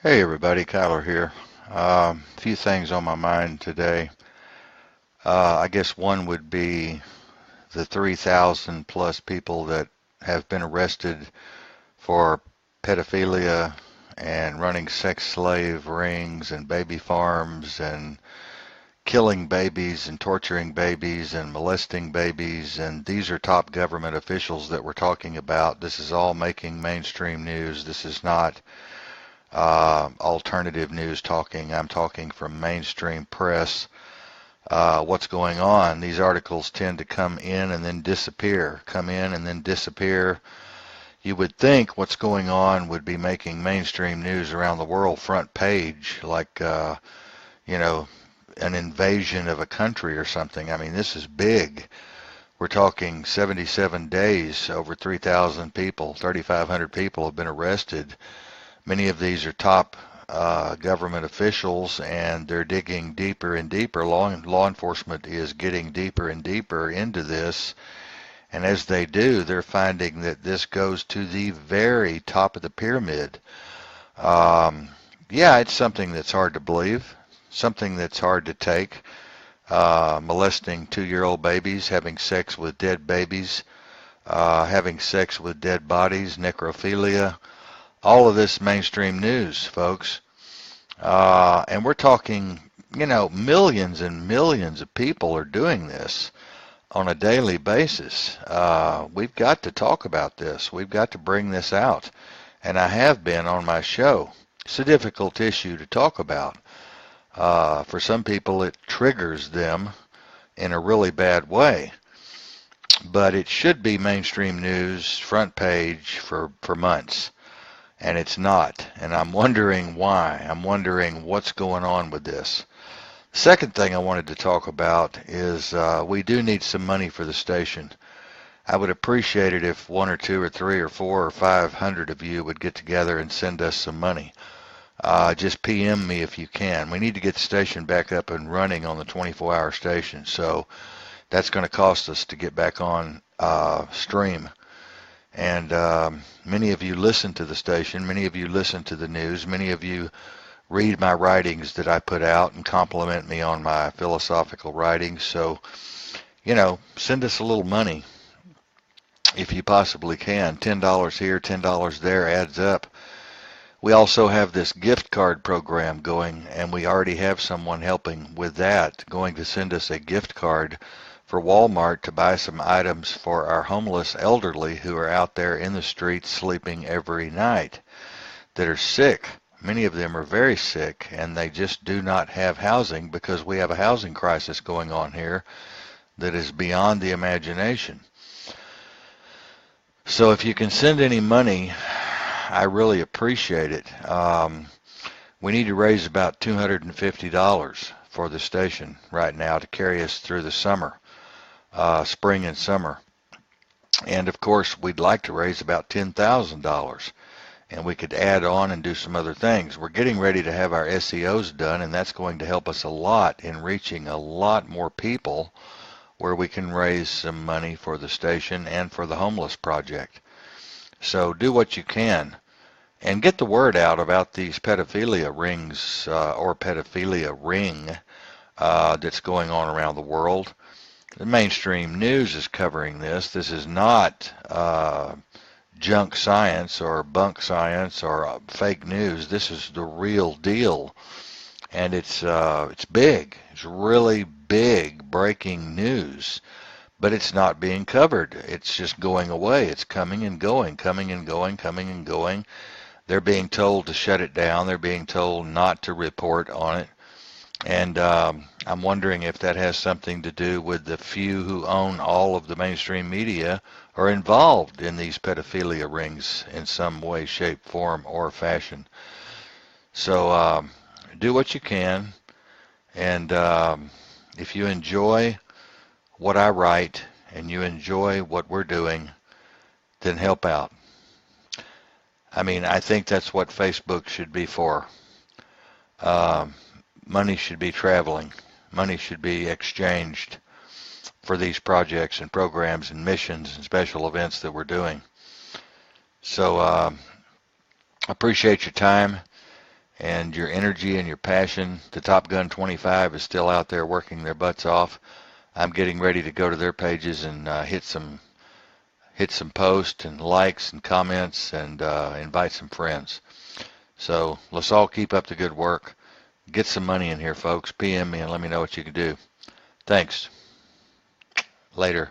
Hey everybody, Kyler here. A few things on my mind today. I guess one would be the 3,000 plus people that have been arrested for pedophilia and running sex slave rings and baby farms and killing babies and torturing babies and molesting babies. And these are top government officials that we're talking about. This is all making mainstream news. This is not alternative news talking. I'm talking from mainstream press. What's going on? These articles tend to come in and then disappear, come in and then disappear. You would think what's going on would be making mainstream news around the world front page, like, you know, an invasion of a country or something. I mean, this is big. We're talking 77 days, over 3,000 people, 3,500 people have been arrested. Many of these are top government officials, and they're digging deeper and deeper. Law enforcement is getting deeper and deeper into this, and as they do, they're finding that this goes to the very top of the pyramid. Um, yeah, it's something that's hard to believe, something that's hard to take. Molesting 2-year-old babies, having sex with dead babies, having sex with dead bodies, necrophilia. All of this mainstream news, folks. And we're talking, millions and millions of people are doing this on a daily basis. We've got to talk about this. We've got to bring this out. And I have been on my show. It's a difficult issue to talk about. For some people, it triggers them in a really bad way. But it should be mainstream news, front page for months. And it's not. And I'm wondering why. I'm wondering what's going on with this. Second thing I wanted to talk about is we do need some money for the station. I would appreciate it if 1 or 2 or 3 or 4 or 500 of you would get together and send us some money. Just PM me if you can. We need to get the station back up and running on the 24-hour station. So that's going to cost us to get back on stream. And many of you listen to the station, many of you listen to the news, many of you read my writings that I put out and compliment me on my philosophical writings. So, send us a little money if you possibly can. $10 here, $10 there adds up. We also have this gift card program going, and we already have someone helping with that, going to send us a gift card for Walmart to buy some items for our homeless elderly who are out there in the streets sleeping every night, that are sick. Many of them are very sick, and they just do not have housing because we have a housing crisis going on here that is beyond the imagination. So if you can send any money, I really appreciate it. We need to raise about $250 for the station right now to carry us through the summer. Spring and summer. And of course, we'd like to raise about $10,000, and we could add on and do some other things. We're getting ready to have our SEOs done, and that's going to help us a lot in reaching a lot more people, where we can raise some money for the station and for the homeless project. So do what you can and get the word out about these pedophilia rings or pedophilia ring that's going on around the world. The mainstream news is covering this. This is not junk science or bunk science or fake news. This is the real deal, and it's big. It's really big breaking news, but it's not being covered. It's just going away. It's coming and going, coming and going, coming and going. They're being told to shut it down. They're being told not to report on it. And I'm wondering if that has something to do with the few who own all of the mainstream media are involved in these pedophilia rings in some way, shape, form, or fashion. So do what you can, and if you enjoy what I write and you enjoy what we're doing, then help out. I mean, I think that's what Facebook should be for. Money should be traveling. Money should be exchanged for these projects and programs and missions and special events that we're doing. So appreciate your time, and your energy and your passion. The Top Gun 25 is still out there working their butts off. I'm getting ready to go to their pages and hit some posts and likes and comments and invite some friends. So let's all keep up the good work. Get some money in here, folks. PM me and let me know what you can do. Thanks. Later.